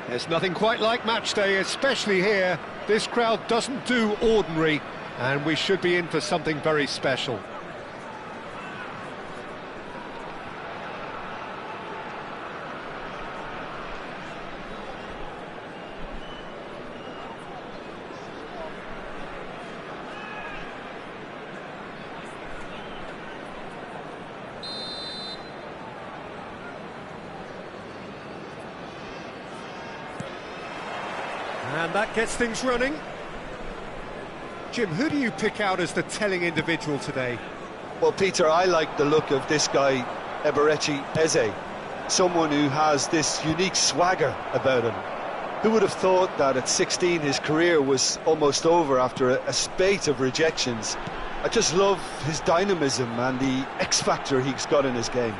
There's nothing quite like match day, especially here. This crowd doesn't do ordinary, and we should be in for something very special. And that gets things running. Jim, who do you pick out as the telling individual today? Well, Peter, I like the look of this guy, Eberechi Eze. Someone who has this unique swagger about him. Who would have thought that at 16 his career was almost over after a spate of rejections? I just love his dynamism and the X-factor he's got in his game.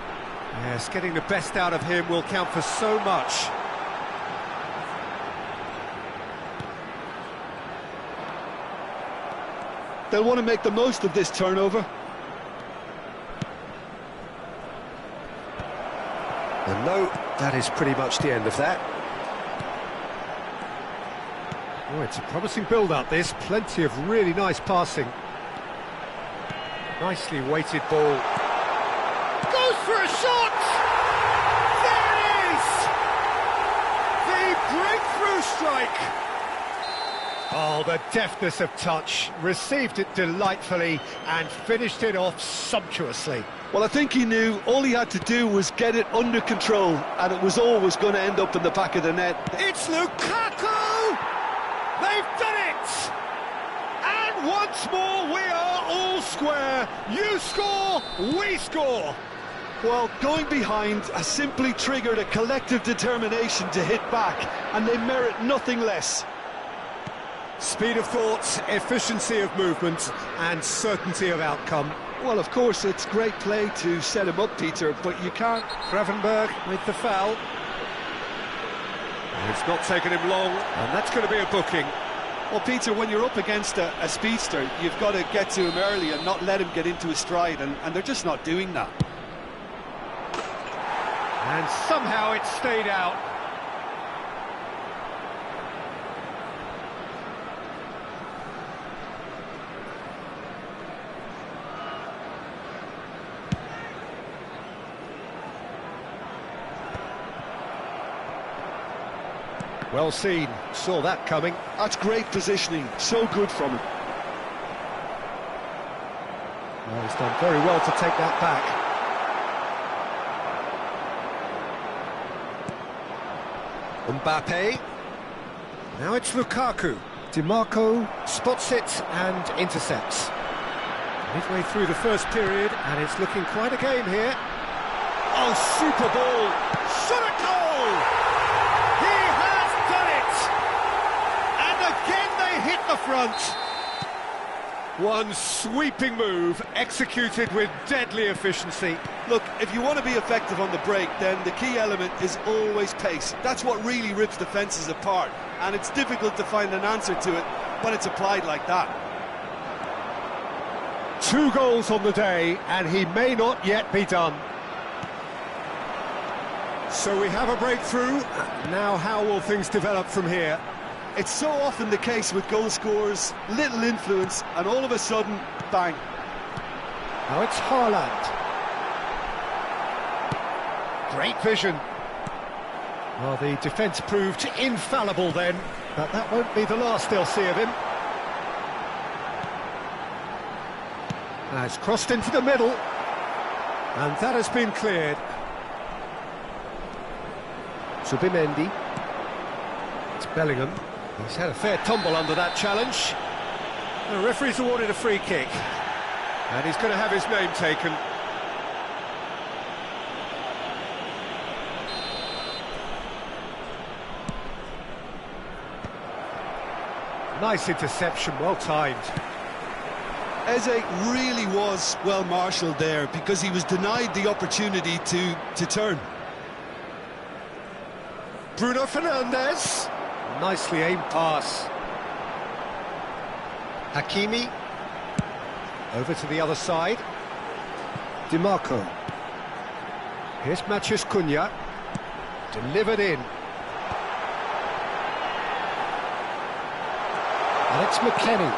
Yes, getting the best out of him will count for so much. They'll want to make the most of this turnover. And no, that is pretty much the end of that. Oh, it's a promising build-up, this. Plenty of really nice passing. Nicely weighted ball. Goes for a shot! There it is! The breakthrough strike! Oh, the deftness of touch, received it delightfully and finished it off sumptuously. Well, I think he knew all he had to do was get it under control, and it was always going to end up in the back of the net. It's Lukaku! They've done it! And once more we are all square. You score, we score. Well, going behind has simply triggered a collective determination to hit back, and they merit nothing less. Speed of thought, efficiency of movement, and certainty of outcome. Well, of course, it's great play to set him up, Peter, but you can't... Gravenberg with the foul. It's not taken him long, and that's going to be a booking. Well, Peter, when you're up against a speedster, you've got to get to him early and not let him get into his stride, and they're just not doing that. And somehow it stayed out. Well seen, saw that coming. That's great positioning, so good from him. Well, he's done very well to take that back. Mbappe. Now it's Lukaku. Dimarco spots it and intercepts. Midway through the first period, and it's looking quite a game here. Oh, super ball! Shot a goal! Hit the front. One sweeping move, executed with deadly efficiency. Look, if you want to be effective on the break, then the key element is always pace. That's what really rips defences apart, and it's difficult to find an answer to it when it's applied like that. 2 goals on the day, and he may not yet be done. So we have a breakthrough. Now how will things develop from here? It's so often the case with goal scorers, little influence, and all of a sudden, bang. Now it's Haaland. Great vision. Well, the defence proved infallible then, but that won't be the last they'll see of him. Now it's crossed into the middle, and that has been cleared. Subimendi. It's Bellingham. He's had a fair tumble under that challenge. The referee's awarded a free kick, and he's going to have his name taken. Nice interception, well timed. Eze really was well marshalled there because he was denied the opportunity to turn. Bruno Fernandes. Nicely aimed pass. Hakimi. Over to the other side. Dimarco. Here's Matheus Cunha. Delivered in. It's McKennie.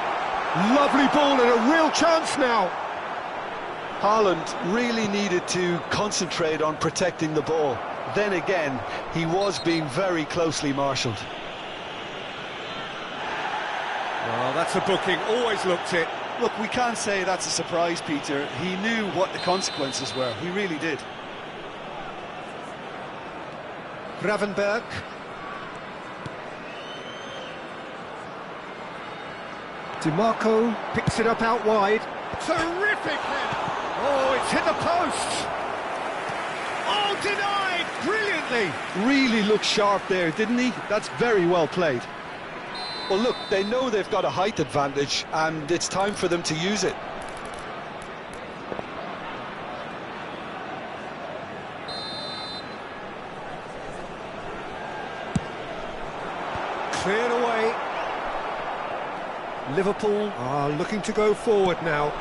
Lovely ball and a real chance now. Haaland really needed to concentrate on protecting the ball. Then again, he was being very closely marshalled. Well, that's a booking, always looked it. Look, we can't say that's a surprise, Peter. He knew what the consequences were. He really did. Gravenberg. DiMarco picks it up out wide. Terrific header! Oh, it's hit the post! Oh, denied! Brilliantly! Really looked sharp there, didn't he? That's very well played. Well, look, they know they've got a height advantage, and it's time for them to use it. Cleared away. Liverpool are looking to go forward now.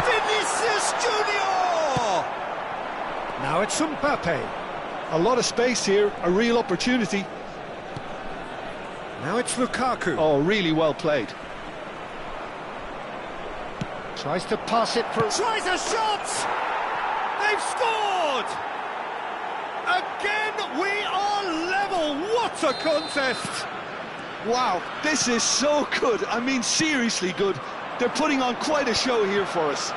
Vinicius Junior! Now it's Mbappe. A lot of space here, a real opportunity. Now it's Lukaku. Oh, really well played. Tries to pass it through. Tries a shot! They've scored! Again, we are level. What a contest! Wow, this is so good. I mean, seriously good. They're putting on quite a show here for us.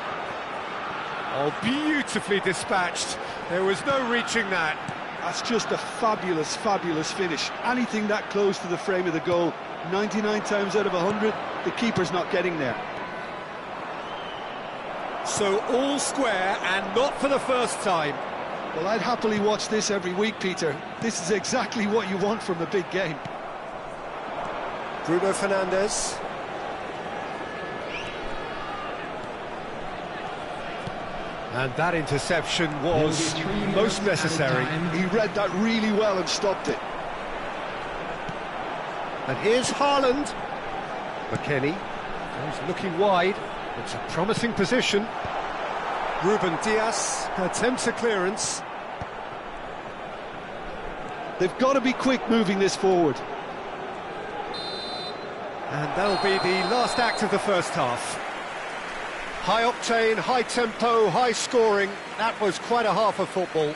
Oh, beautifully dispatched. There was no reaching that. That's just a fabulous, fabulous finish. Anything that close to the frame of the goal, 99 times out of 100, the keeper's not getting there. So all square, and not for the first time. Well, I'd happily watch this every week, Peter. This is exactly what you want from a big game. Bruno Fernandes. And that interception was most necessary. He read that really well and stopped it. And here's Haaland. McKennie goes looking wide. It's a promising position. Ruben Dias attempts a clearance. They've got to be quick moving this forward. And that'll be the last act of the first half. High octane, high tempo, high scoring. That was quite a half of football.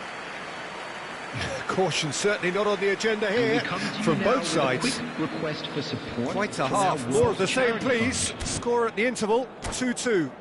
Caution certainly not on the agenda here from both sides. Request for support. Quite a half. More of the same, please. Score at the interval, 2-2.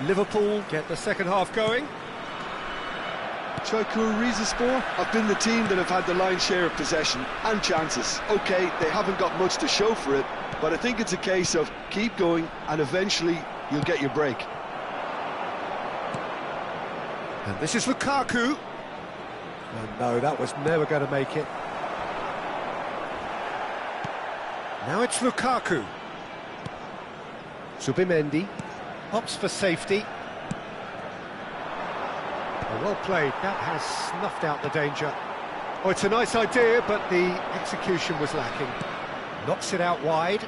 Liverpool get the second half going. Çaykur Rizespor have been the team that have had the lion's share of possession and chances. OK, they haven't got much to show for it, but I think it's a case of keep going and eventually you'll get your break. And this is Lukaku. And no, that was never going to make it. Now it's Lukaku. Zubimendi opts for safety. Well played, that has snuffed out the danger. Oh, it's a nice idea, but the execution was lacking. Knocks it out wide.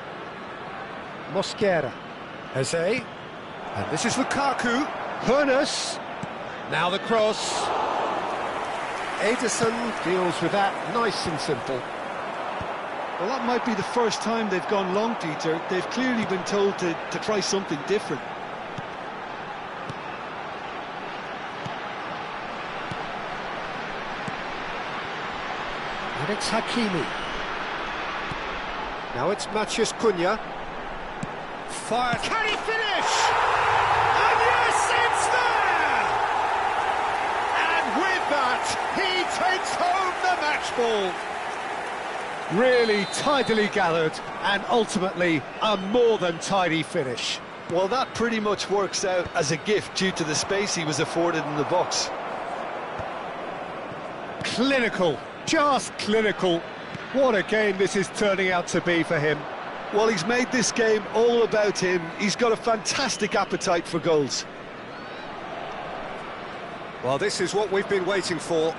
Mosquera. Eze. And this is Lukaku. Hoeneß. Now the cross. Ederson deals with that nice and simple. Well, that might be the first time they've gone long, Peter. They've clearly been told to try something different. And it's Hakimi. Now it's Matheus Cunha. Fire. Can he finish? And yes, it's there! And with that, he takes home the match ball. Really tidily gathered, and ultimately a more than tidy finish. Well, that pretty much works out as a gift due to the space he was afforded in the box. Clinical. Just clinical. What a game this is turning out to be for him. Well, he's made this game all about him. He's got a fantastic appetite for goals. Well, this is what we've been waiting for.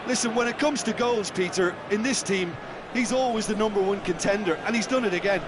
Listen, when it comes to goals, Peter, in this team, he's always the #1 contender, and he's done it again.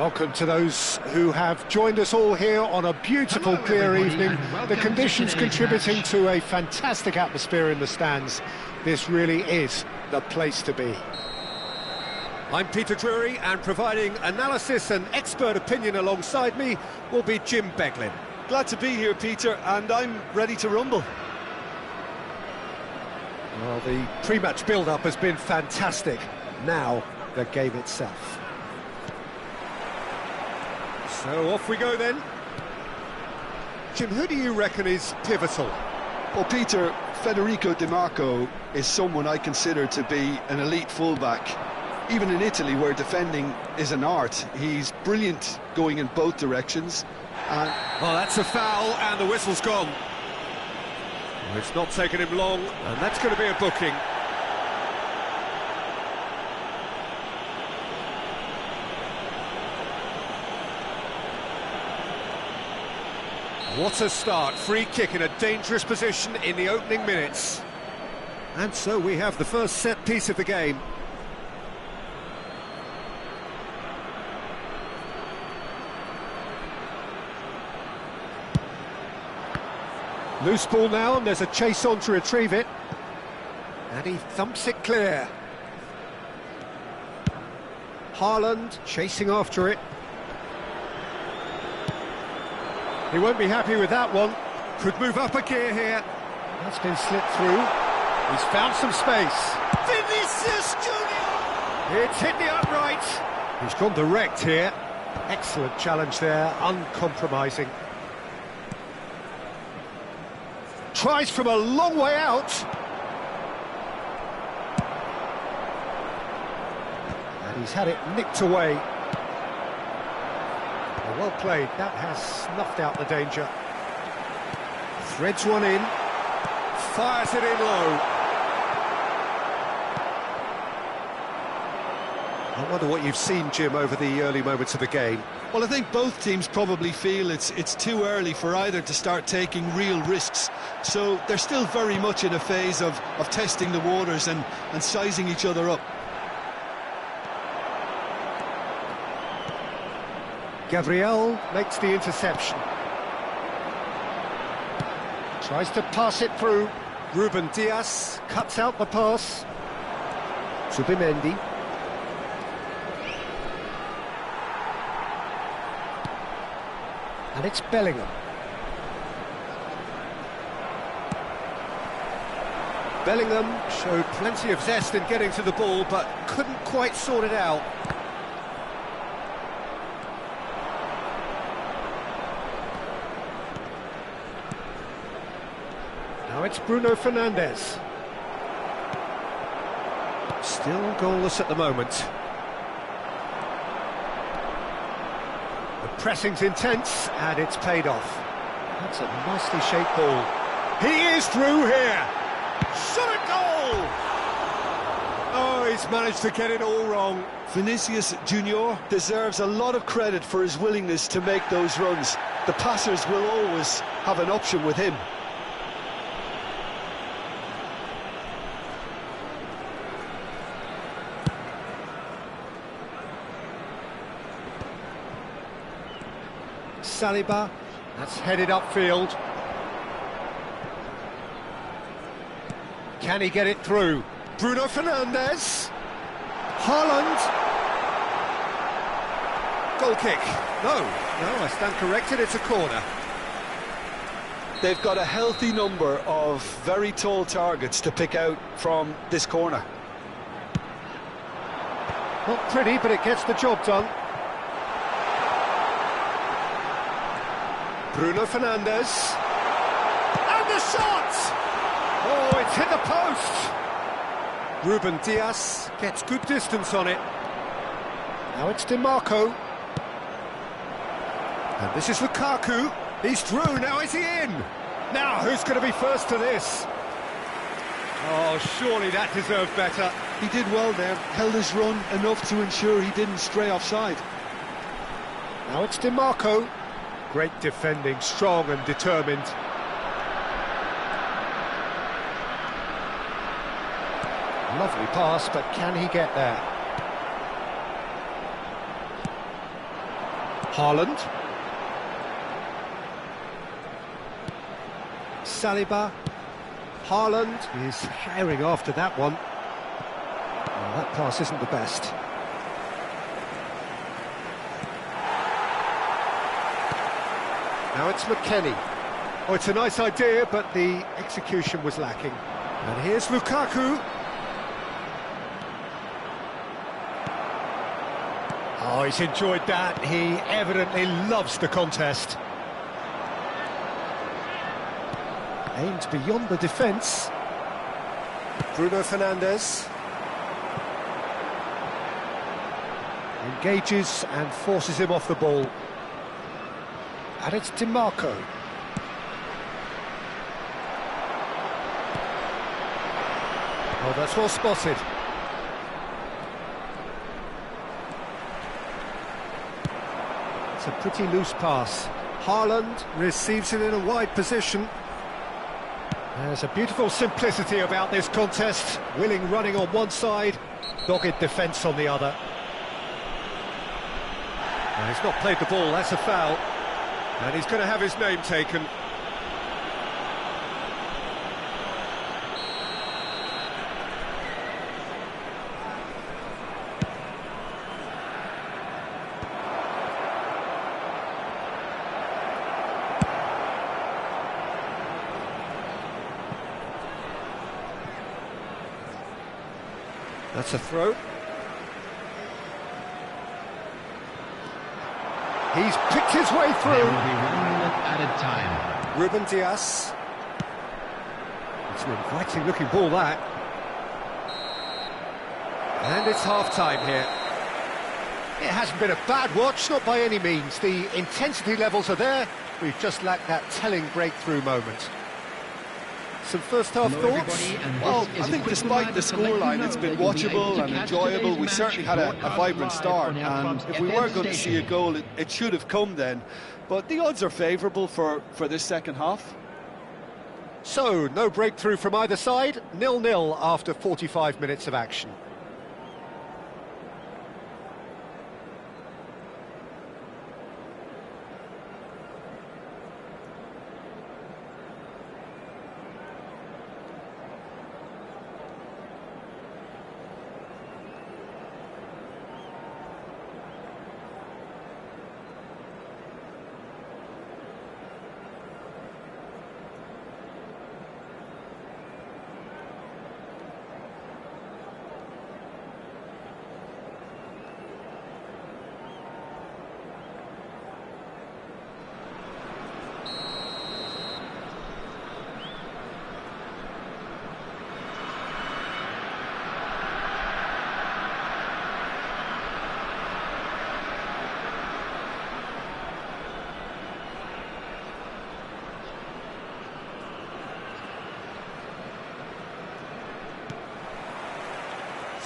Welcome to those who have joined us all here on a beautiful, clear evening. The conditions contributing to a fantastic atmosphere in the stands. This really is the place to be. I'm Peter Drury, and providing analysis and expert opinion alongside me will be Jim Beglin. Glad to be here, Peter, and I'm ready to rumble. Well, the pre-match build-up has been fantastic. Now, the game itself. So off we go then. Jim, who do you reckon is pivotal? Well, Peter, Federico Di Marco is someone I consider to be an elite fullback. Even in Italy, where defending is an art, he's brilliant going in both directions. Well, that's a foul, and the whistle's gone. It's not taken him long, and that's going to be a booking. What a start. Free kick in a dangerous position in the opening minutes. And so we have the first set piece of the game. Loose ball now, and there's a chase on to retrieve it. And he thumps it clear. Haaland chasing after it. He won't be happy with that one. Could move up a gear here. That's been slipped through. He's found some space. Vinicius Junior! It's hit the upright. He's gone direct here. Excellent challenge there, uncompromising. Tries from a long way out. And he's had it nicked away. Well played, that has snuffed out the danger. Threads one in, fires it in low. I wonder what you've seen, Jim, over the early moments of the game. Well, I think both teams probably feel it's too early for either to start taking real risks. So they're still very much in a phase of testing the waters and sizing each other up. Gabriel makes the interception. Tries to pass it through. Ruben Dias cuts out the pass. Zubimendi. And it's Bellingham. Bellingham showed plenty of zest in getting to the ball, but couldn't quite sort it out. Now it's Bruno Fernandes. Still goalless at the moment. The pressing's intense, and it's paid off. That's a nicely shaped ball. He is through here! Shot a goal! Oh, he's managed to get it all wrong. Vinicius Junior deserves a lot of credit for his willingness to make those runs. The passers will always have an option with him. Saliba, that's headed upfield. Can he get it through? Bruno Fernandes. Haaland. Goal kick. No, I stand corrected, it's a corner. They've got a healthy number of very tall targets to pick out from this corner. Not pretty, but it gets the job done. Bruno Fernandes. And the shot! Oh, it's hit the post! Ruben Dias gets good distance on it. Now it's Di Marco. And this is Lukaku. He's through, now is he in? Now, who's going to be first to this? Oh, surely that deserved better. He did well there, held his run enough to ensure he didn't stray offside. Now it's Di Marco. Great defending, strong and determined. Lovely pass, but can he get there? Haaland. Saliba. Haaland is herring after that one. Well, that pass isn't the best. Now it's McKennie. Oh, it's a nice idea, but the execution was lacking. And here's Lukaku. Oh, he's enjoyed that. He evidently loves the contest. Aimed beyond the defence. Bruno Fernandes. Engages and forces him off the ball. And it's DiMarco. Oh, that's well spotted. It's a pretty loose pass. Haaland receives it in a wide position. There's a beautiful simplicity about this contest. Willing running on one side, dogged defence on the other. Now, he's not played the ball, that's a foul. And he's going to have his name taken. That's a throw. He's picked his way through. There will be 1 minute added time. Ruben Dias. It's an inviting looking ball, that. And it's half-time here. It hasn't been a bad watch, not by any means. The intensity levels are there. We've just lacked that telling breakthrough moment. Some first-half thoughts? Well, I think despite the scoreline, it's been watchable and enjoyable. We certainly had a vibrant start, and if we were going to see a goal, it should have come then. But the odds are favourable for this second half. So, no breakthrough from either side, 0-0 after 45 minutes of action.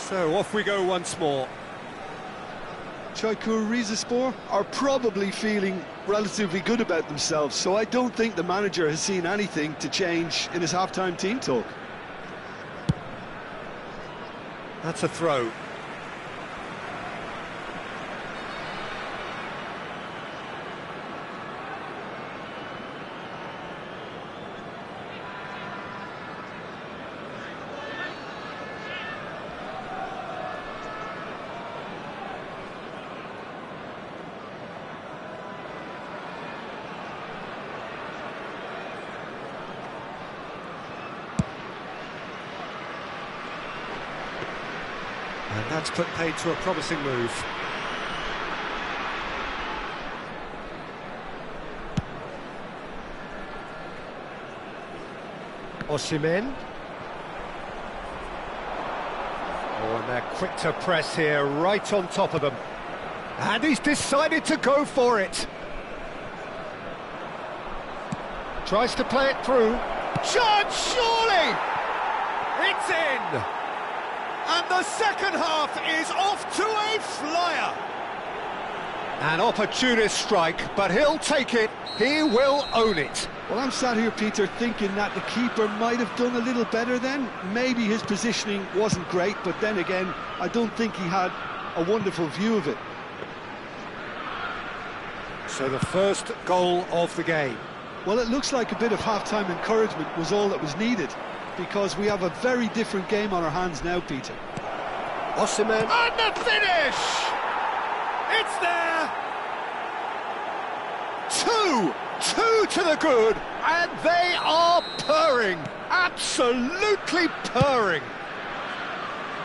So off we go once more. Çaykur Rizespor are probably feeling relatively good about themselves, so I don't think the manager has seen anything to change in his half-time team talk. That's a throw. And that's put paid to a promising move. Osimhen. Oh, and they're quick to press here, right on top of them. And he's decided to go for it. Tries to play it through. Shot, surely! It's in! And the second half is off to a flyer. An opportunist strike, but he'll take it. He will own it. Well, I'm sat here, Peter, thinking that the keeper might have done a little better then. Maybe his positioning wasn't great, but then again, I don't think he had a wonderful view of it. So the first goal of the game. Well, it looks like a bit of half-time encouragement was all that was needed, because we have a very different game on our hands now, Peter. Osimhen. And the finish! It's there! Two to the good, and they are purring, absolutely purring.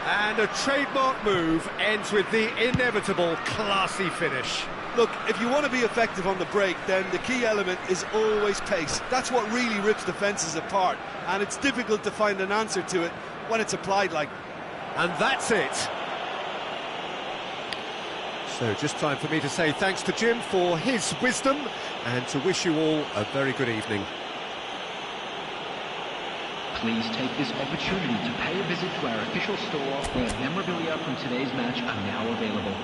And a trademark move ends with the inevitable classy finish. Look, if you want to be effective on the break, then the key element is always pace. That's what really rips defences apart, and it's difficult to find an answer to it when it's applied like. And that's it. So just time for me to say thanks to Jim for his wisdom and to wish you all a very good evening. Please take this opportunity to pay a visit to our official store where memorabilia from today's match are now available.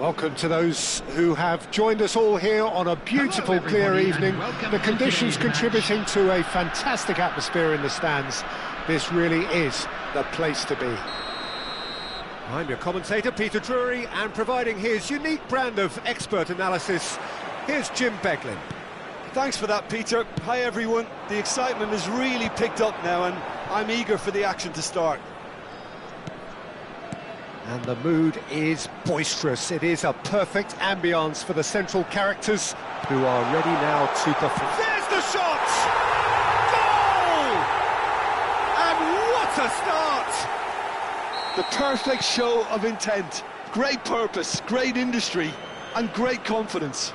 Welcome to those who have joined us all here on a beautiful, clear evening. The conditions contributing to a fantastic atmosphere in the stands. This really is the place to be. I'm your commentator, Peter Drury, and providing his unique brand of expert analysis, here's Jim Beglin. Thanks for that, Peter. Hi, everyone. The excitement has really picked up now, and I'm eager for the action to start. And the mood is boisterous. It is a perfect ambience for the central characters who are ready now to perform. There's the shot! Goal! And what a start! The perfect show of intent. Great purpose, great industry, and great confidence.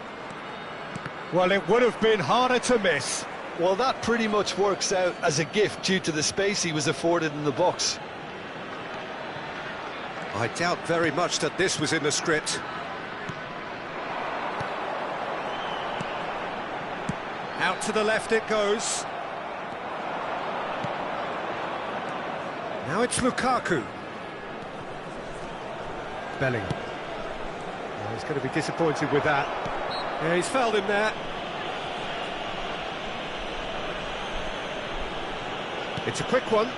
Well, it would have been harder to miss. Well, that pretty much works out as a gift due to the space he was afforded in the box. I doubt very much that this was in the script. Out to the left it goes. Now it's Lukaku. Bellingham. Oh, he's going to be disappointed with that. Yeah, he's fouled him there. It's a quick one.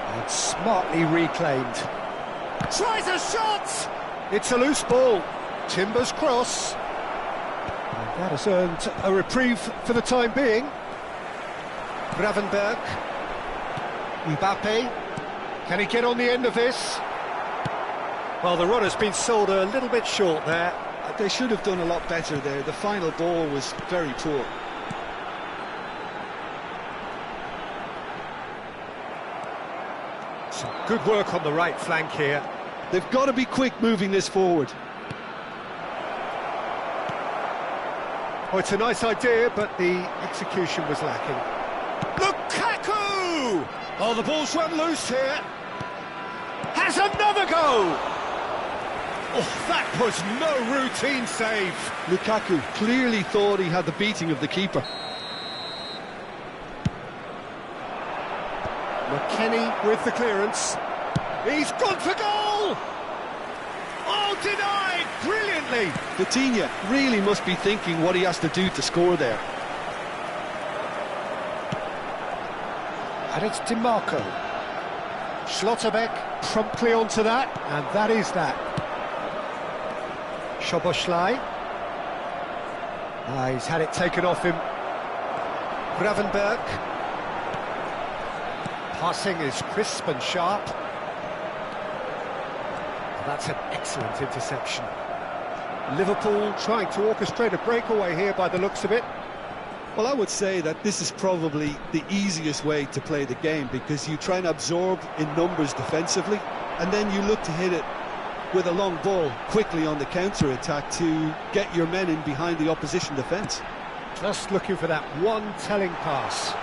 And smartly reclaimed. Tries a shot! It's a loose ball. Timber's cross. And that has earned a reprieve for the time being. Gravenberch. Mbappe. Can he get on the end of this? Well, the runner's been sold a little bit short there. They should have done a lot better there. The final ball was very poor. Some good work on the right flank here. They've got to be quick moving this forward. Oh, it's a nice idea, but the execution was lacking. Lukaku! Oh, the ball's run loose here. Has another go! Oh, that was no routine save. Lukaku clearly thought he had the beating of the keeper. McKennie with the clearance. He's gone for goal! Oh, denied! Brilliantly! Vitinha really must be thinking what he has to do to score there. And it's DiMarco. Schlotterbeck promptly onto that, and that is that. Szoboszlai. He's had it taken off him. Gravenberch. Passing is crisp and sharp. That's an excellent interception. Liverpool trying to orchestrate a breakaway here by the looks of it. Well, I would say that this is probably the easiest way to play the game, because you try and absorb in numbers defensively, and then you look to hit it with a long ball quickly on the counter-attack to get your men in behind the opposition defence. Just looking for that one telling pass.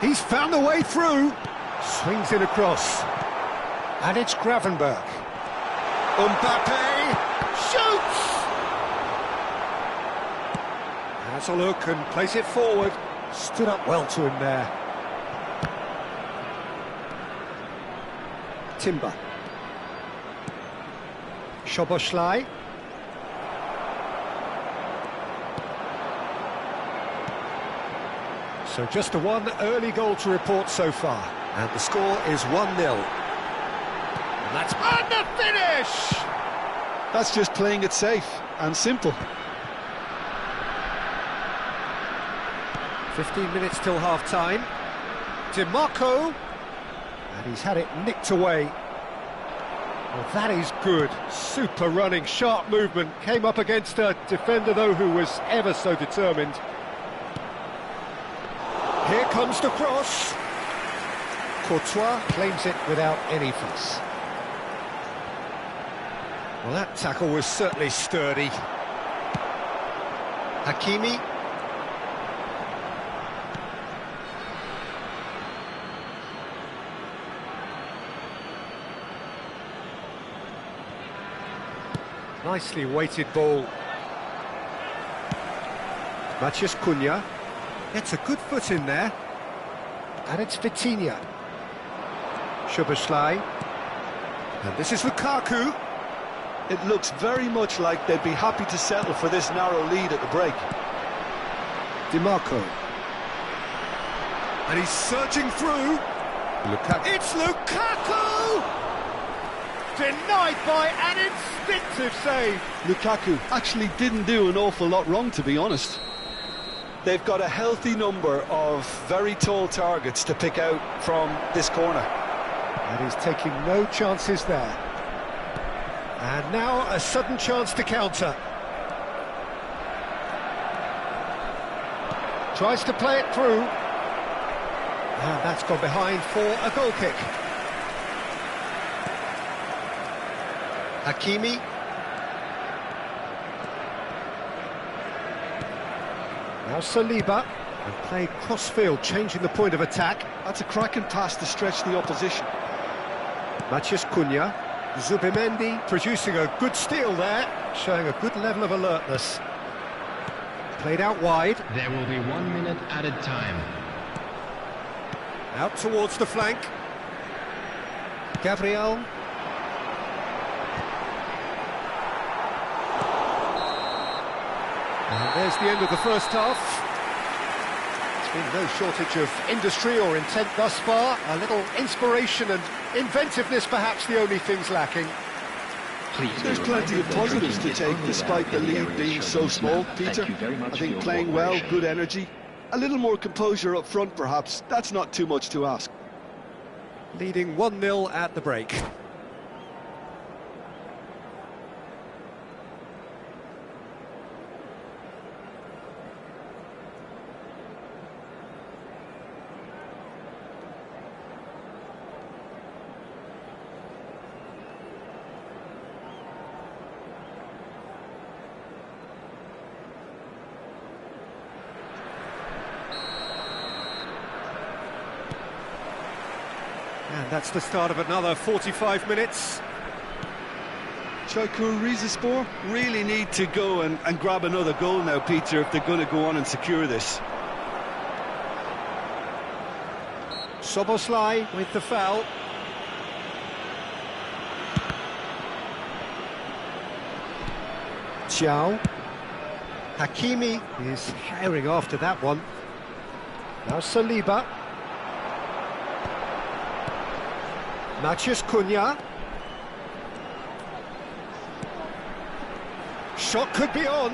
He's found a way through. Swings it across. And it's Gravenberch. Mbappe shoots! Has a look and plays it forward. Stood up well to him there. Timber. Szoboszlai. So just the one early goal to report so far. And the score is 1-0. And that's on the finish! That's just playing it safe and simple. 15 minutes till half-time. DiMarco. And he's had it nicked away. Well, that is good. Super running, sharp movement. Came up against a defender, though, who was ever so determined. Here comes the cross. Courtois claims it without any fuss. Well, that tackle was certainly sturdy. Hakimi. Nicely weighted ball. Matheus Cunha gets a good foot in there. And it's Vitinha. Szoboszlai. And this is Lukaku. it looks very much like they'd be happy to settle for this narrow lead at the break. DiMarco. And he's surging through. Lukaku. It's Lukaku! Denied by an instinctive save. Lukaku actually didn't do an awful lot wrong, to be honest. They've got a healthy number of very tall targets to pick out from this corner. And he's taking no chances there. And now a sudden chance to counter. Tries to play it through. And that's gone behind for a goal kick. Hakimi. Now Saliba. And played cross-field, changing the point of attack. That's a cracking pass to stretch the opposition. Matheus Cunha. Zubimendi producing a good steal there, showing a good level of alertness. Played out wide. There will be 1 minute added time. Out towards the flank. Gabriel. And there's the end of the first half. There's been no shortage of industry or intent thus far. A little inspiration and inventiveness, perhaps the only things lacking. There's plenty of positives to take despite the lead being so small, Peter. I think playing well, good energy. A little more composure up front, perhaps. That's not too much to ask. Leading 1-0 at the break. And that's the start of another 45 minutes. Çaykur Rizespor really need to go and grab another goal now, Peter, if they're going to go on and secure this. Szoboszlai with the foul. Thiaw. Hakimi is herring after that one. Now Saliba. Matheus Cunha. Shot could be on.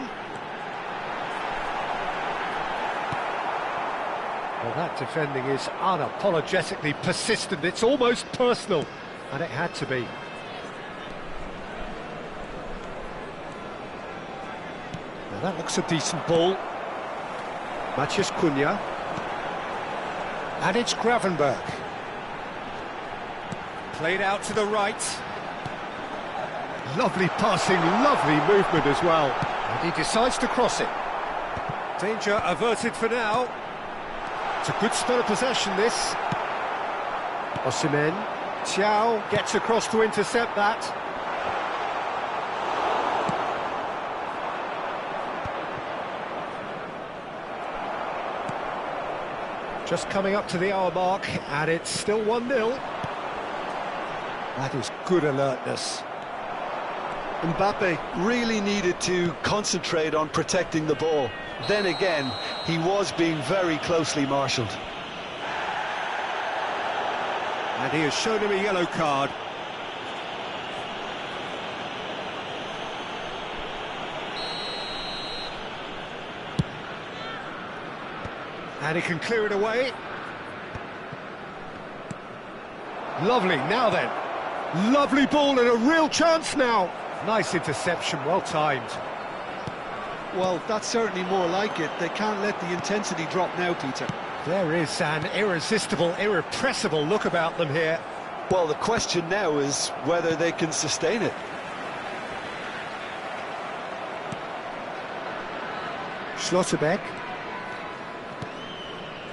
Well, that defending is unapologetically persistent. It's almost personal, and it had to be. Now that looks a decent ball. Matheus Cunha. And it's Gravenberch. Played out to the right. Lovely passing, lovely movement as well. And he decides to cross it. Danger averted for now. It's a good spell of possession, this. Osimhen. Thiaw gets across to intercept that. Just coming up to the hour mark, and it's still 1-0. That is good alertness. Mbappe really needed to concentrate on protecting the ball. Then again, he was being very closely marshalled. And he has shown him a yellow card. And he can clear it away. Lovely, now then. Lovely ball and a real chance now. Nice interception, well timed. Well, that's certainly more like it. They can't let the intensity drop now, Peter. There is an irresistible, irrepressible look about them here. Well, the question now is whether they can sustain it. Schlotterbeck.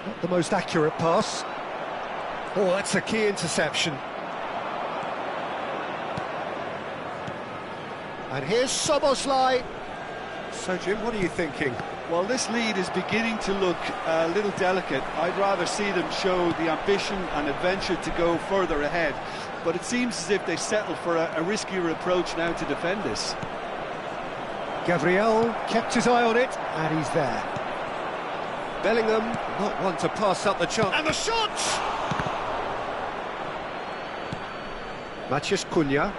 Not the most accurate pass. Oh, that's a key interception. And here's Szoboszlai. So, Jim, what are you thinking? Well, this lead is beginning to look a little delicate. I'd rather see them show the ambition and adventure to go further ahead. But it seems as if they settle for a riskier approach now to defend this. Gabriel kept his eye on it, and he's there. Bellingham, not one to pass up the chance. And the shot! Matheus Cunha.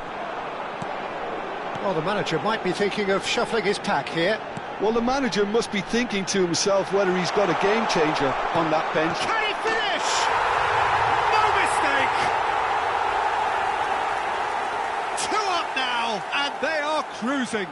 Well, the manager might be thinking of shuffling his pack here. Well, the manager must be thinking to himself whether he's got a game changer on that bench. Can he finish? No mistake! 2 up now, and they are cruising.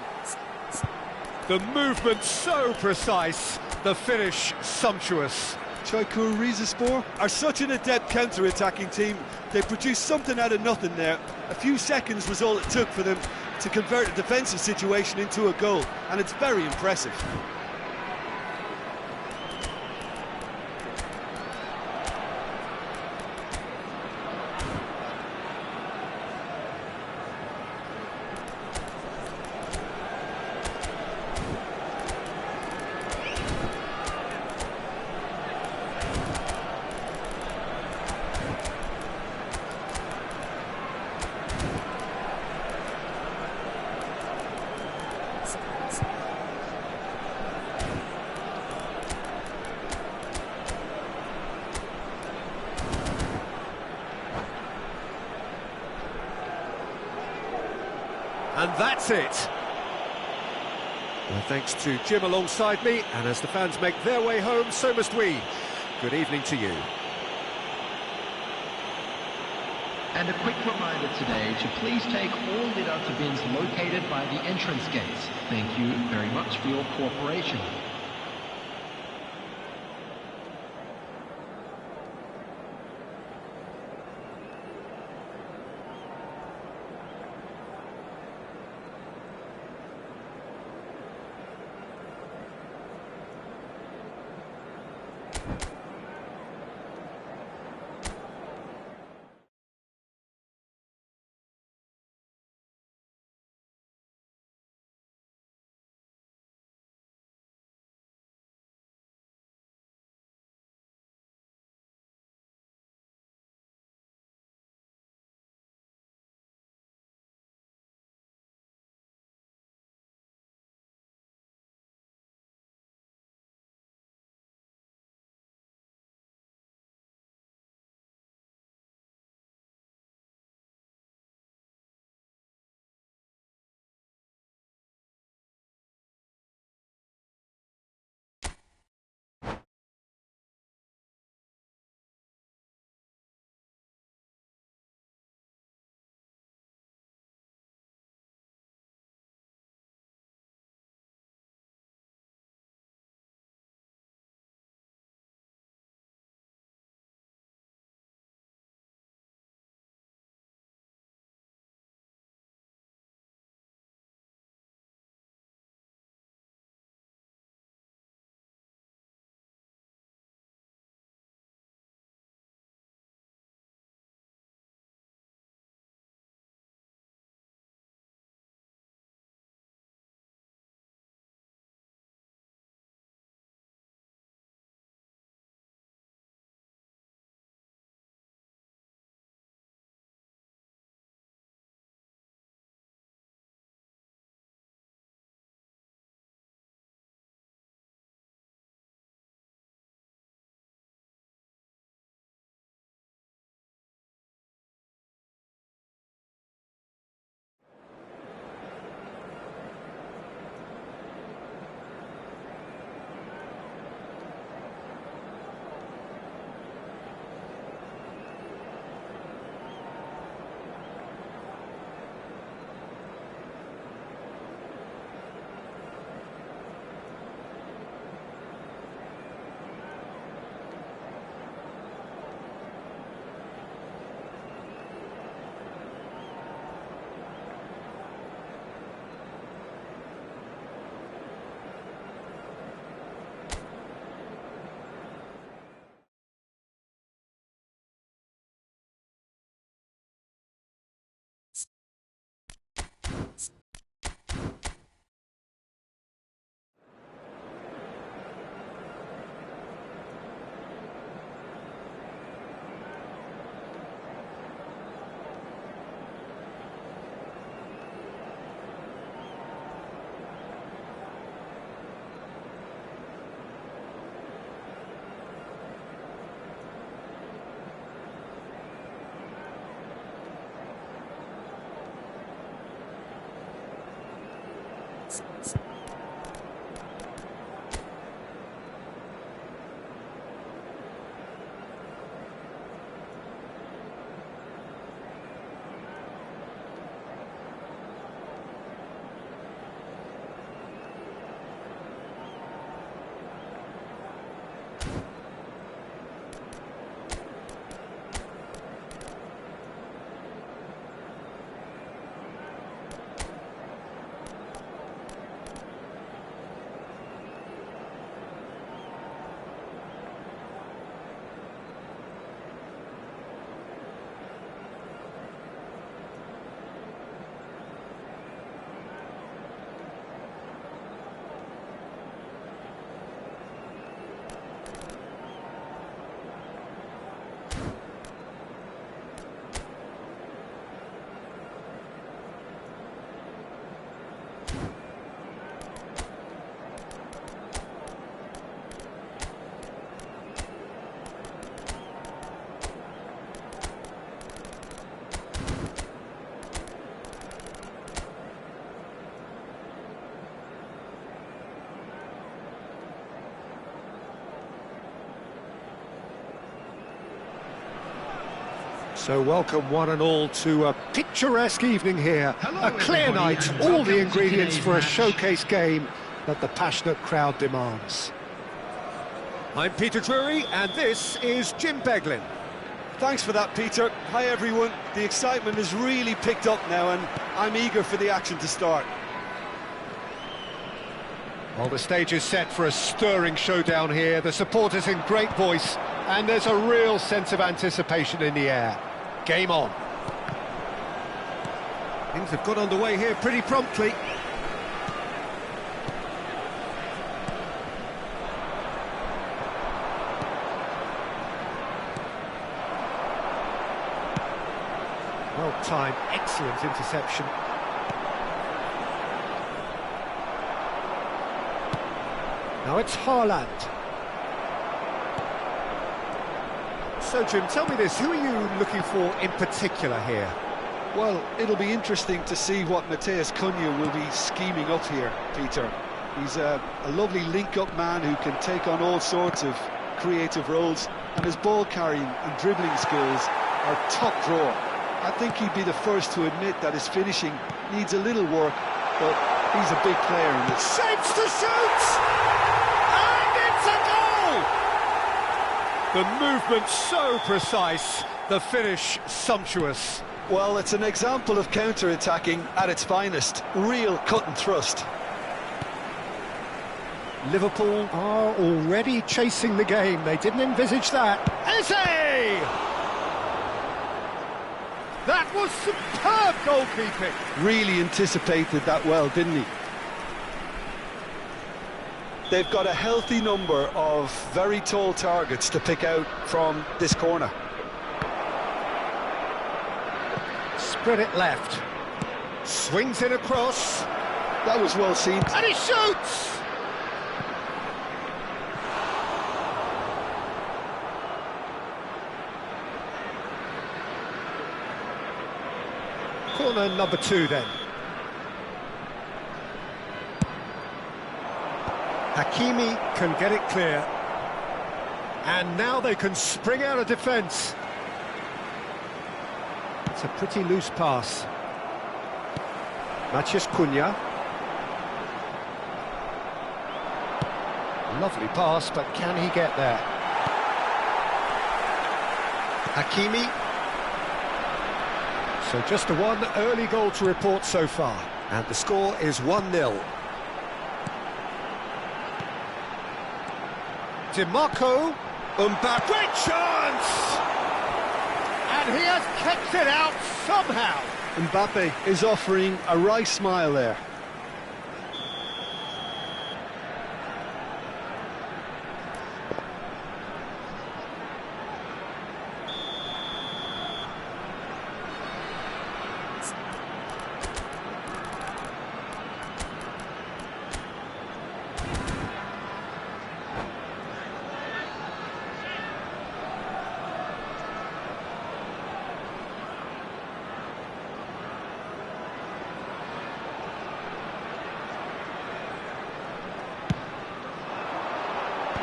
The movement so precise, the finish sumptuous. Çaykur Rizespor are such an adept counter-attacking team. They produced something out of nothing there. A few seconds was all it took for them to convert a defensive situation into a goal, and it's very impressive. And that's it. Well, thanks to Jim alongside me, and as the fans make their way home, so must we. Good evening to you. And a quick reminder today to please take all litter bins located by the entrance gates. Thank you very much for your cooperation. So welcome one and all to a picturesque evening here. Hello, A clear everybody, night, and all welcome the to ingredients today's for a match. showcase game that the passionate crowd demands. I'm Peter Drury, and this is Jim Beglin. Thanks for that, Peter. Hi, everyone. The excitement has really picked up now, and I'm eager for the action to start. Well, the stage is set for a stirring showdown here. The supporters in great voice, and there's a real sense of anticipation in the air. Game on. Things have got underway here pretty promptly. Well-timed, excellent interception. Now it's Haaland. So, Jim, tell me this, who are you looking for in particular here? Well, it'll be interesting to see what Matheus Cunha will be scheming up here, Peter. He's a lovely link-up man who can take on all sorts of creative roles, and his ball-carrying and dribbling skills are top drawer. I think he'd be the first to admit that his finishing needs a little work, but he's a big player in this. Shapes to shoot! And it's a goal! The movement so precise, the finish sumptuous. Well, it's an example of counter-attacking at its finest. Real cut and thrust. Liverpool are already chasing the game. They didn't envisage that. Eze! That was superb goalkeeping. Really anticipated that well, didn't he? They've got a healthy number of very tall targets to pick out from this corner. Spread it left. Swings it across. That was well seen. And he shoots! Corner number 2 then. Hakimi can get it clear. And now they can spring out of defence. It's a pretty loose pass. Matheus Cunha. Lovely pass, but can he get there? Hakimi. So just the one early goal to report so far. And the score is 1-0. DiMarco. Mbappe. Great chance! And he has kept it out somehow. Mbappe is offering a wry smile there.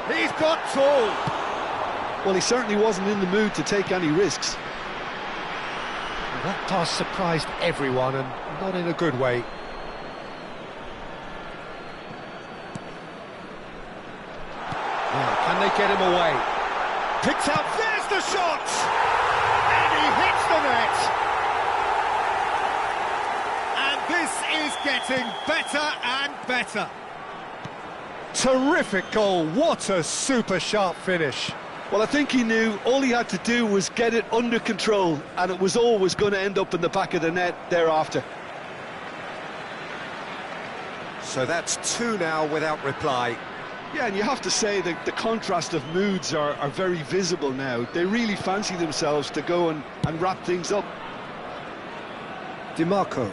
He's got tall. Well, he certainly wasn't in the mood to take any risks. That pass surprised everyone, and not in a good way. Now, can they get him away? Picks out, there's the shot! And he hits the net! And this is getting better and better. Terrific goal, what a super sharp finish. Well, I think he knew all he had to do was get it under control, and it was always going to end up in the back of the net thereafter. So that's 2 now without reply. Yeah, and you have to say that the contrast of moods are very visible now. They really fancy themselves to go and wrap things up. DiMarco.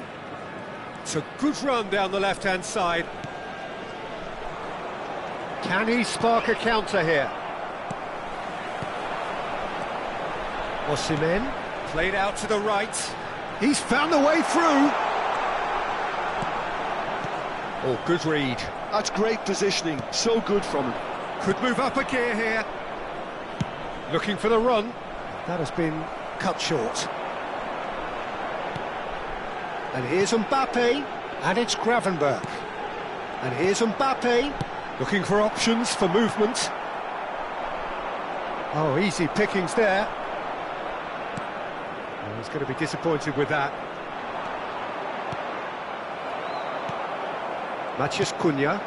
It's a good run down the left-hand side. Can he spark a counter here? Osimhen, played out to the right. He's found a way through. Oh, good read. That's great positioning, so good from him. Could move up a gear here. Looking for the run. That has been cut short. And here's Mbappe, and it's Gravenberch. And here's Mbappe, looking for options for movement. Oh, easy pickings there. Oh, he's going to be disappointed with that. Matheus Cunha.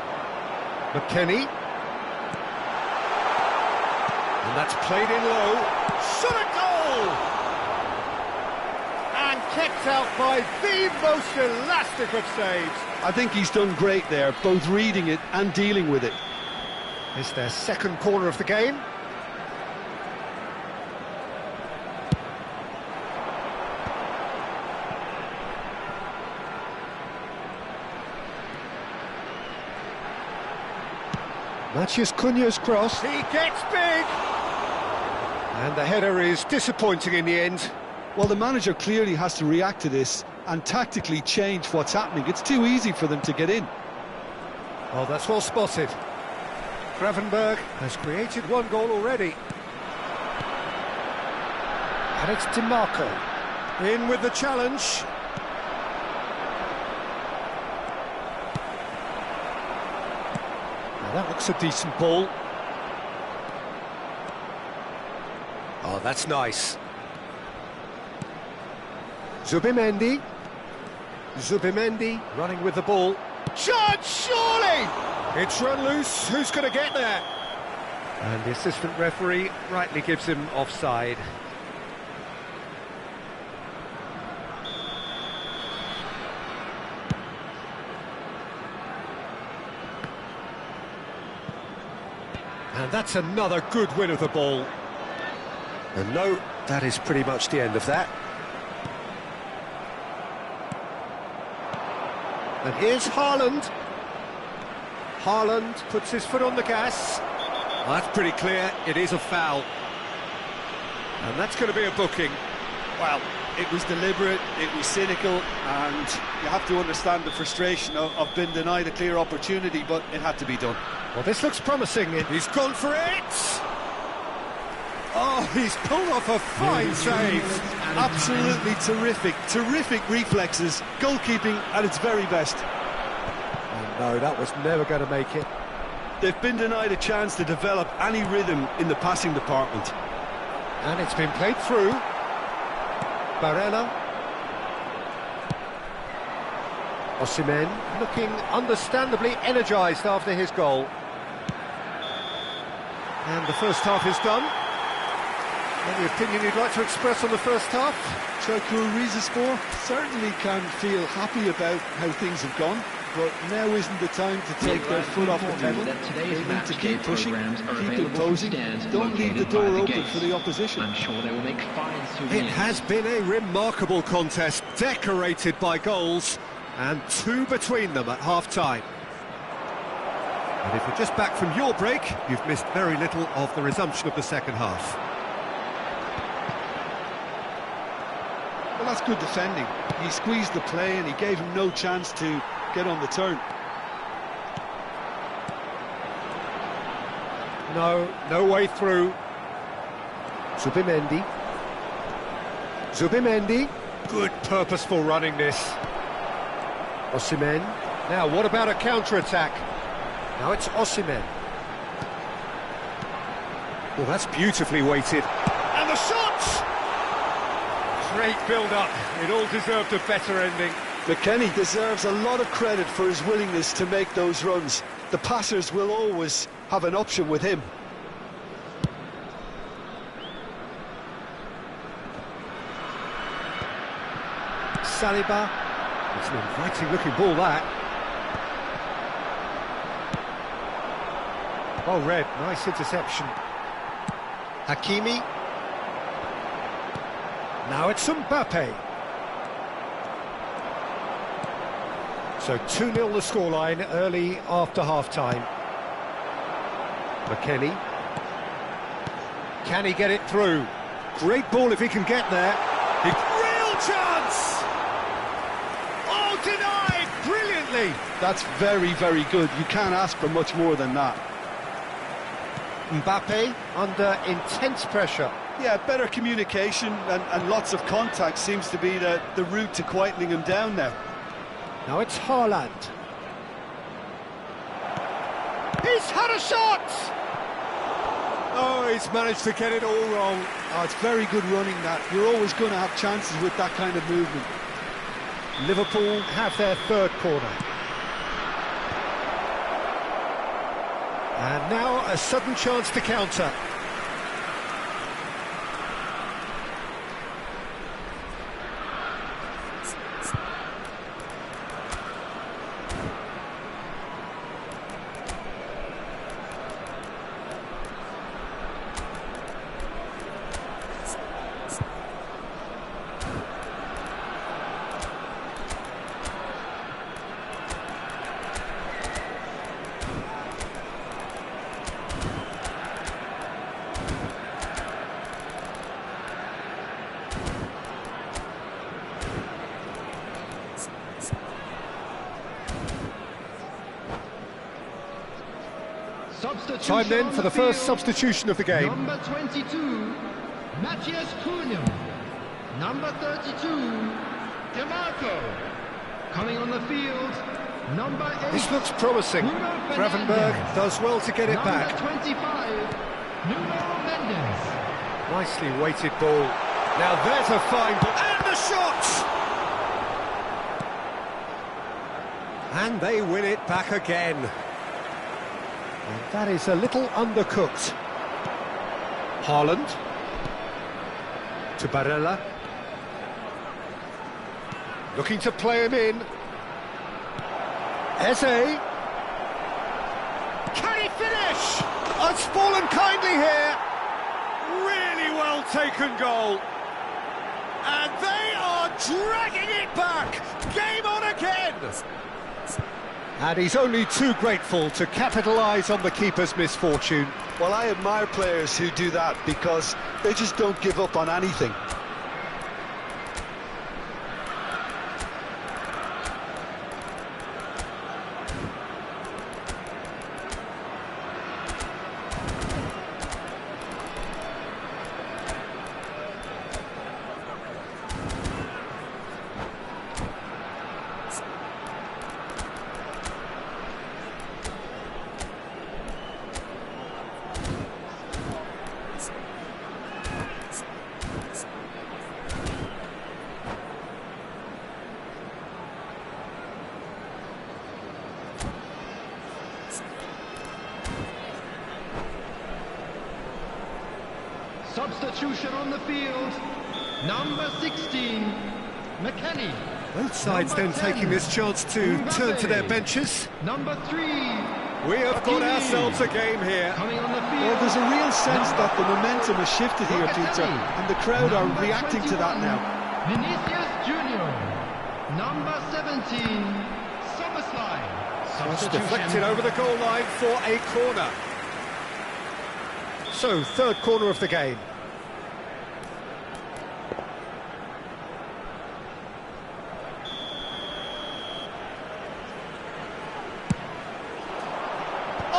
McKennie. And that's played in low. Shot a goal! And kept out by the most elastic of saves. I think he's done great there, both reading it and dealing with it. It's their second corner of the game. Matheus Cunha's cross. He gets big! And the header is disappointing in the end. Well, the manager clearly has to react to this and tactically change what's happening. It's too easy for them to get in. Oh, that's well spotted. Gravenberch has created one goal already. And it's DiMarco. In with the challenge. Now that looks a decent ball. Oh, that's nice. Zubimendi. Zubimendi running with the ball. Shot, surely! It's run loose. Who's going to get there? And the assistant referee rightly gives him offside. And that's another good win of the ball. And no, that is pretty much the end of that. And here's Haaland. Haaland puts his foot on the gas. Well, that's pretty clear, it is a foul. And that's going to be a booking. Well, it was deliberate, it was cynical, and you have to understand the frustration of being denied a clear opportunity, but it had to be done. Well, this looks promising. He's gone for it! Oh, he's pulled off a fine save. Absolutely terrific reflexes, goalkeeping at its very best. Oh no, that was never going to make it. They've been denied a chance to develop any rhythm in the passing department. And it's been played through. Barella. Osimhen looking understandably energised after his goal. And the first half is done. Any opinion you'd like to express on the first half? Çaykur Rizespor certainly can feel happy about how things have gone, but now isn't the time to take their foot off the pedal. They need to keep pushing, keep imposing, don't leave the door open for the opposition. I'm sure they will make fine souvenirs. It has been a remarkable contest, decorated by goals, and two between them at half-time. And if you're just back from your break, you've missed very little of the resumption of the second half. Well, that's good defending. He squeezed the play and he gave him no chance to get on the turn. No way through. Zubimendi. Zubimendi. Good purposeful running this. Osimhen. Now, what about a counter-attack? Now it's Osimhen. Well, that's beautifully weighted. And the shot! Great build-up. It all deserved a better ending. McKennie deserves a lot of credit for his willingness to make those runs. The passers will always have an option with him. Saliba. It's an inviting-looking ball, that. Well read, nice interception. Hakimi. Now it's Mbappe. So 2-0 the scoreline early after half-time. McKennie. Can he get it through? Great ball if he can get there. Real chance! Oh, denied brilliantly! That's very good. You can't ask for much more than that. Mbappe under intense pressure. Yeah, better communication and lots of contact seems to be the route to quietening him down now. Now it's Haaland. He's had a shot! Oh, he's managed to get it all wrong. Oh, it's very good running that. You're always going to have chances with that kind of movement. Liverpool have their third corner. And now a sudden chance to counter. Time then for the first substitution of the game. Number 22, Matthias Cunha. Number 32, DeMarco. Coming on the field, number 8. This looks promising. Gravenberg does well to get it back. Number 25, Nuno Mendes. Nicely weighted ball. Now there's a fine ball. And the shot! And they win it back again. And that is a little undercooked. Haaland. To Barella. Looking to play him in. Eze. Can he finish? Oh, it's fallen kindly here. Really well taken goal. And they are dragging it back. Game on again. And he's only too grateful to capitalise on the keeper's misfortune. Well, I admire players who do that because they just don't give up on anything. Substitution on the field, number 16, McKennie. Both sides then taking this chance to turn to their benches. Number 3. We have got ourselves a game here. Coming on the field. Well, there's a real sense that the momentum has shifted here, Peter, and the crowd are reacting to that now. Vinicius Junior. Number 17, Szoboszlai. Just deflected over the goal line for a corner. So, third corner of the game.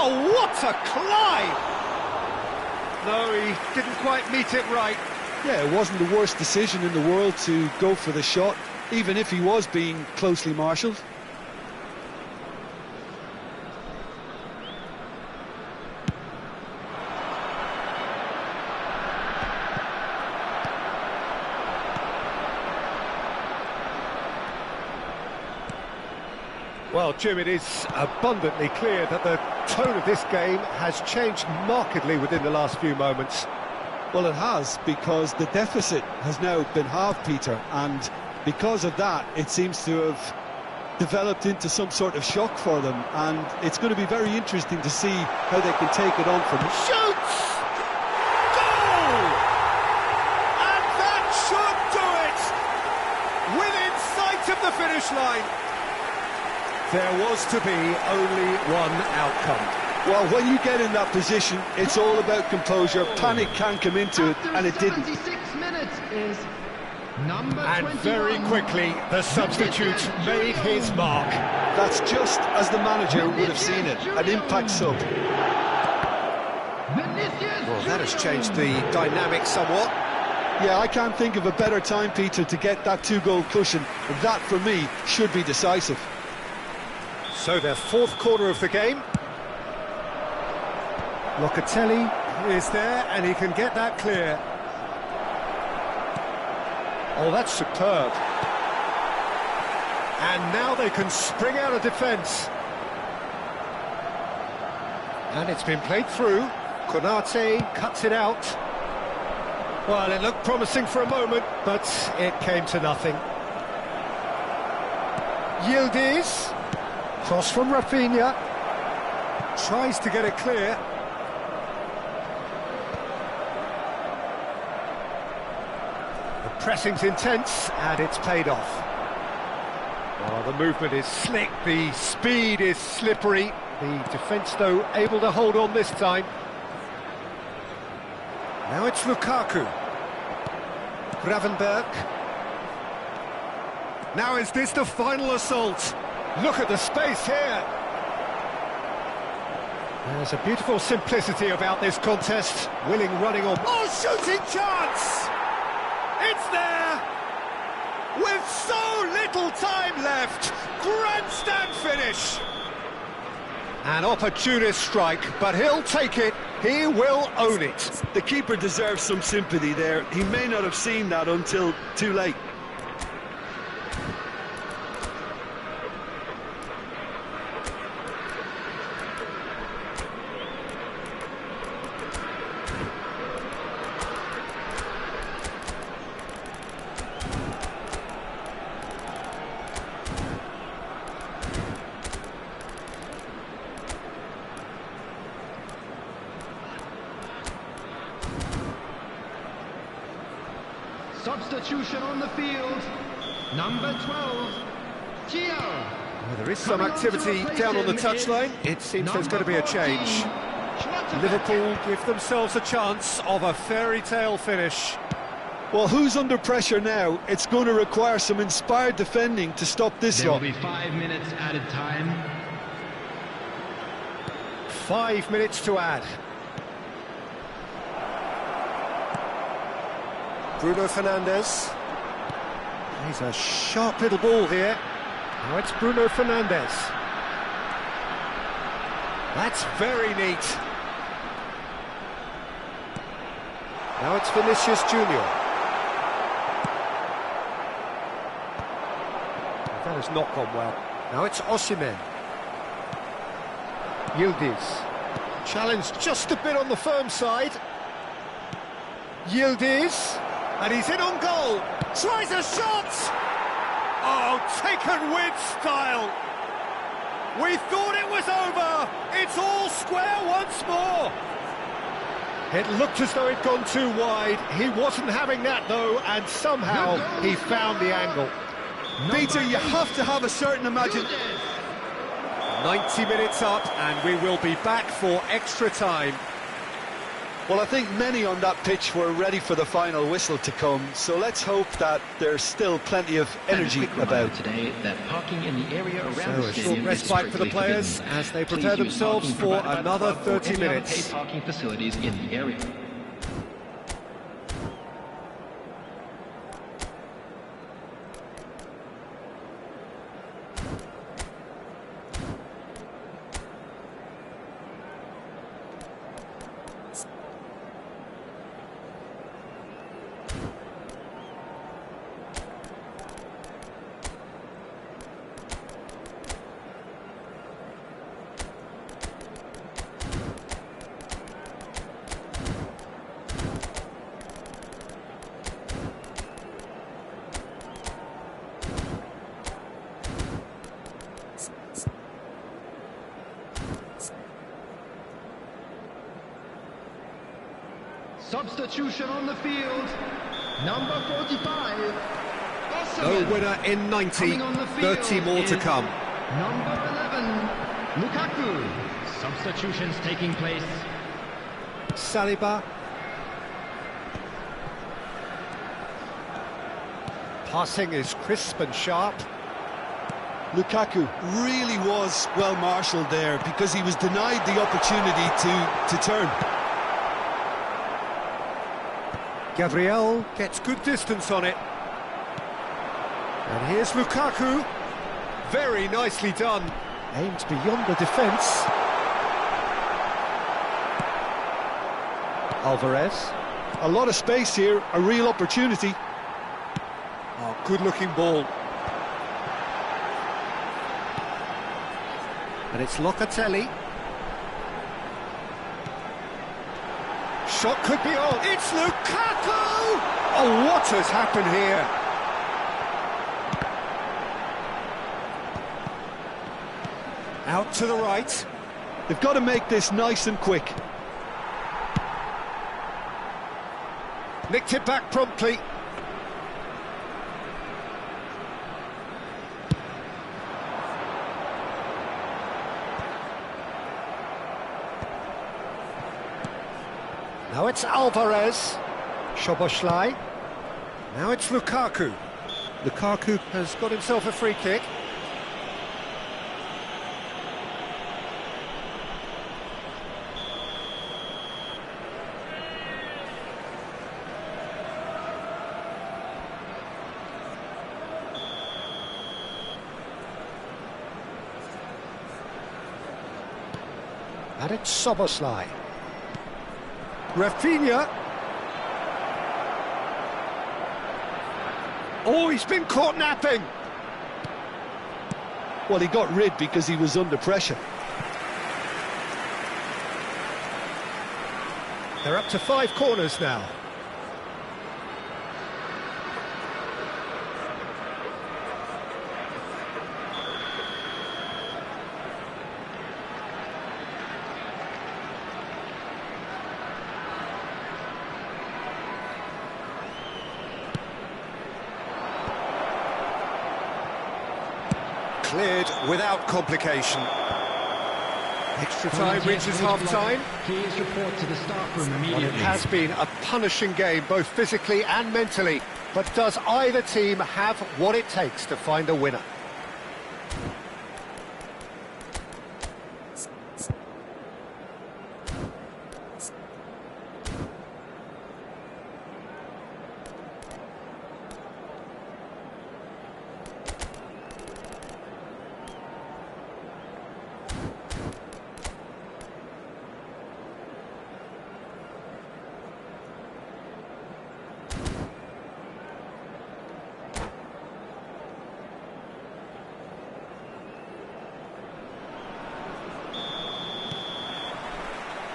Oh, what a climb! No, he didn't quite meet it right. Yeah, it wasn't the worst decision in the world to go for the shot, even if he was being closely marshalled. Well, Jim, it is abundantly clear that the tone of this game has changed markedly within the last few moments. Well, it has, because the deficit has now been halved, Peter, and because of that, it seems to have developed into some sort of shock for them, and it's going to be very interesting to see how they can take it on from it. Shoots! Goal! And that should do it! Within sight of the finish line. There was to be only one outcome. Well, when you get in that position, it's all about composure. Panic can come into it, and it didn't. 76 minutes is number And 21. very quickly, the substitute made his mark. That's just as the manager would have seen it, an impact sub. Well, that has changed the dynamic somewhat. Yeah, I can't think of a better time, Peter, to get that two-goal cushion. That, for me, should be decisive. So their fourth quarter of the game. Locatelli is there, and he can get that clear. Oh, that's superb. And now they can spring out of defence. And it's been played through. Konate cuts it out. Well, it looked promising for a moment, but it came to nothing. Yildiz. Cross from Rafinha. Tries to get it clear. The pressing's intense, and it's paid off. Oh, the movement is slick, the speed is slippery. The defence, though, able to hold on this time. Now it's Lukaku. Gravenberg. Now is this the final assault? Look at the space here. There's a beautiful simplicity about this contest. Willing running on. Oh, shooting chance! It's there! With so little time left, grandstand finish. An opportunist strike, but he'll take it. He will own it. The keeper deserves some sympathy there. He may not have seen that until too late. Substitution on the field, number 12, Gio. Well, there is some activity down on the touchline. It seems there's going to be a change. Liverpool give themselves a chance of a fairy tale finish. Well, who's under pressure now? It's going to require some inspired defending to stop this There will shot. be 5 minutes added time. 5 minutes to add. Bruno Fernandes. He's a sharp little ball here. Now it's Bruno Fernandes. That's very neat. Now it's Vinicius Junior. That has not gone well. Now it's Osimhen. Yildiz. Challenged just a bit on the firm side. Yildiz. And he's in on goal. Tries a shot! Oh, taken with style. We thought it was over. It's all square once more. It looked as though it'd gone too wide. He wasn't having that, though, and somehow he found the angle. Peter, you have to have a certain imagination. 90 minutes up, and we will be back for extra time. Well, I think many on that pitch were ready for the final whistle to come, so let's hope that there's still plenty of energy about. Today that parking in the area around So the a stadium short respite for the players as they prepare themselves for another 30 minutes. Paid parking facilities in the area. Substitution on the field, number 45. No winner in 90, 30 more to come. Number 11, Lukaku. Substitutions taking place. Saliba. Passing is crisp and sharp. Lukaku really was well marshalled there because he was denied the opportunity to turn. Gabriel gets good distance on it. And here's Lukaku. Very nicely done. Aimed beyond the defence. Alvarez. A lot of space here, a real opportunity. Oh, good-looking ball. And it's Locatelli. Shot could be on. It's Lukaku! Oh, what has happened here? Out to the right. They've got to make this nice and quick. Nicked it back promptly. Now it's Alvarez. Szoboszlai. Now it's Lukaku. Lukaku has got himself a free kick. And it's Szoboszlai. Rafinha. Oh, he's been caught napping. Well, he got rid because he was under pressure. They're up to 5 corners now. Cleared without complication. Extra time reaches half-time. Please report to the staff room Well, immediately. it has been a punishing game, both physically and mentally. But does either team have what it takes to find a winner?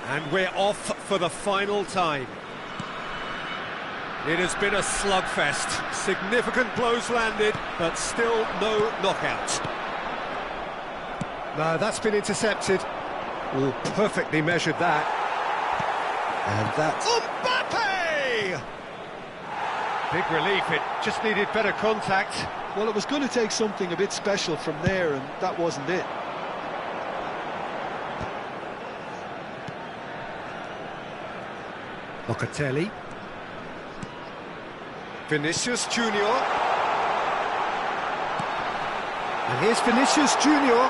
And we're off for the final time. It has been a slugfest. Significant blows landed, but still no knockout. No, that's been intercepted. Oh, perfectly measured that. And that's... Mbappe! Big relief, it just needed better contact. Well, it was going to take something a bit special from there, and that wasn't it. Locatelli. Vinicius Junior. And here's Vinicius Junior.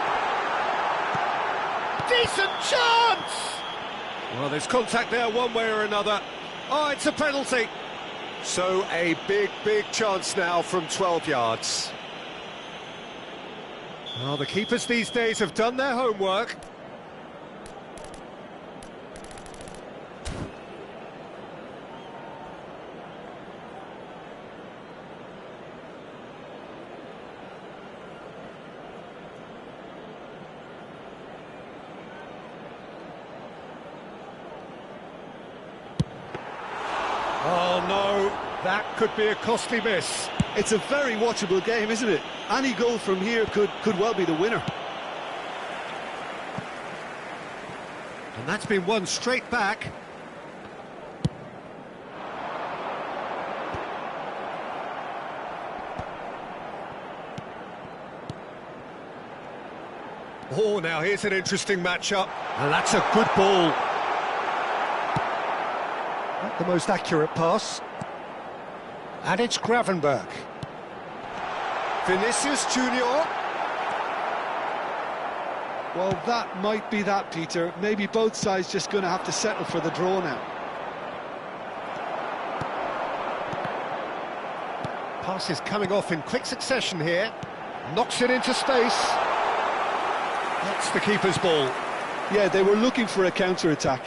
Decent chance! Well, there's contact there one way or another. Oh, it's a penalty. So a big chance now from 12 yards. Well, the keepers these days have done their homework. Oh no, that could be a costly miss. It's a very watchable game, isn't it? Any goal from here could well be the winner. And that's been won straight back. Oh, now here's an interesting matchup. And that's a good ball. Not the most accurate pass. And it's Gravenberch. Vinicius Junior. Well, that might be that, Peter. Maybe both sides just going to have to settle for the draw now. Passes coming off in quick succession here. Knocks it into space. That's the keeper's ball. Yeah, they were looking for a counter-attack.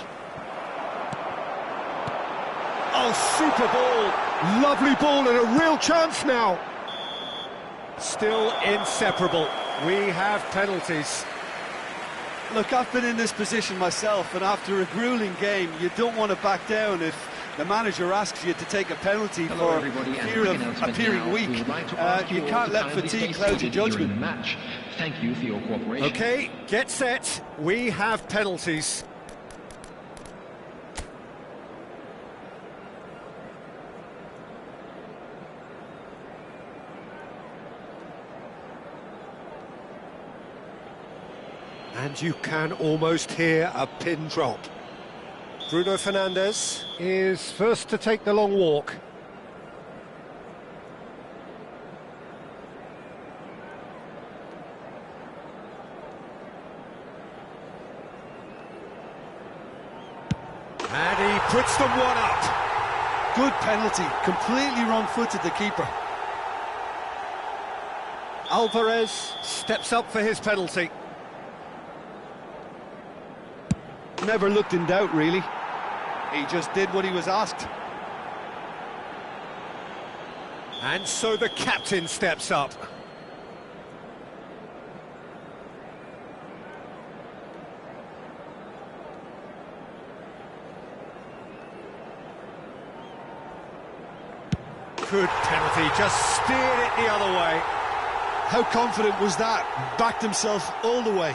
Oh, super ball. Lovely ball and a real chance now. Still inseparable. We have penalties. Look, I've been in this position myself, and after a grueling game, you don't want to back down if the manager asks you to take a penalty for fear of appearing weak. You can't let fatigue cloud your judgment. Thank you for your cooperation. Okay, get set. We have penalties. And you can almost hear a pin drop. Bruno Fernandes is first to take the long walk. And he puts them one up. Good penalty, completely wrong-footed the keeper. Alvarez steps up for his penalty. Never looked in doubt, really. He just did what he was asked. And so the captain steps up. Good penalty, just steered it the other way. How confident was that? Backed himself all the way.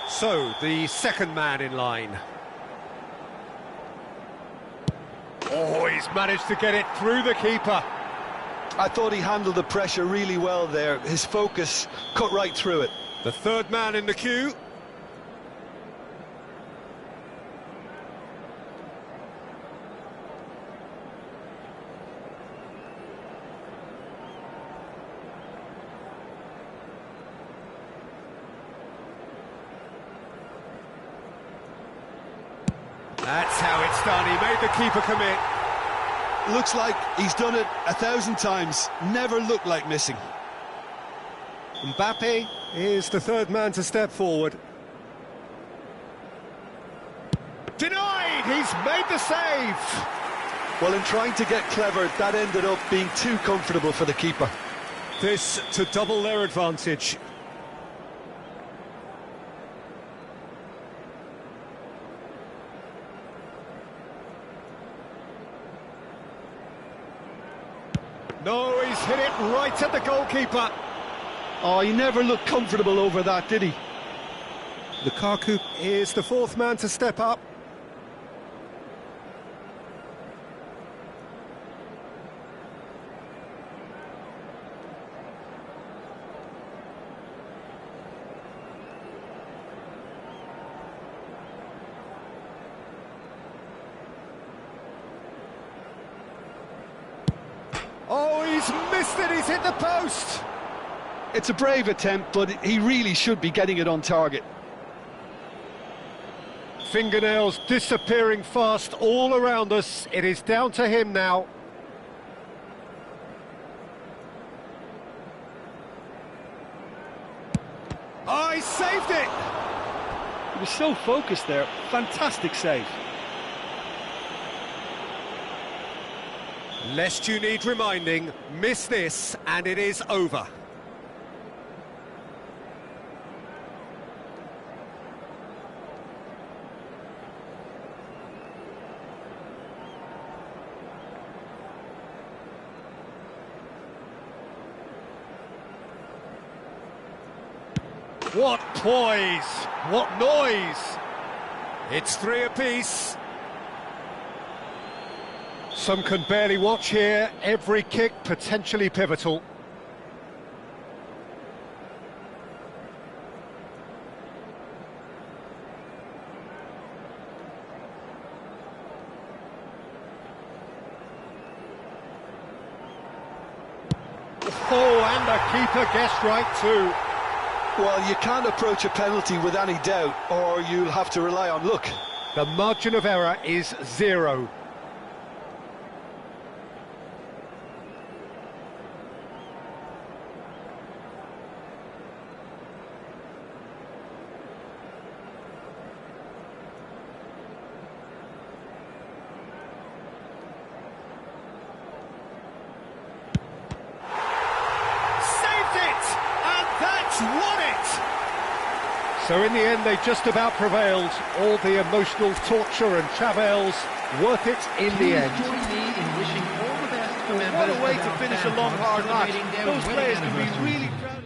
So, the second man in line. Oh, he's managed to get it through the keeper. I thought he handled the pressure really well there. His focus cut right through it. The third man in the queue. That's how it's done. He made the keeper commit. Looks like he's done it 1,000 times. Never looked like missing. Mbappe is the third man to step forward. Denied! He's made the save! Well, in trying to get clever, that ended up being too comfortable for the keeper. This to double their advantage. No, he's hit it right at the goalkeeper. Oh, he never looked comfortable over that, did he? Lukaku is the fourth man to step up. Oh, he's missed it, he's hit the post! It's a brave attempt, but he really should be getting it on target. Fingernails disappearing fast all around us. It is down to him now. Oh, he saved it! He was so focused there. Fantastic save. Lest you need reminding, miss this and it is over. What poise! What noise! It's three apiece. Some can barely watch here. Every kick potentially pivotal. Oh, and the keeper guessed right too. Well, you can't approach a penalty with any doubt, or you'll have to rely on luck. The margin of error is 0. won it! So in the end, they just about prevailed. All the emotional torture and travails, worth it in the end. Join me in wishing all the best for members What a way of to our finish a fan long, club hard match. celebrating their Those wedding players can be anniversary. really proud.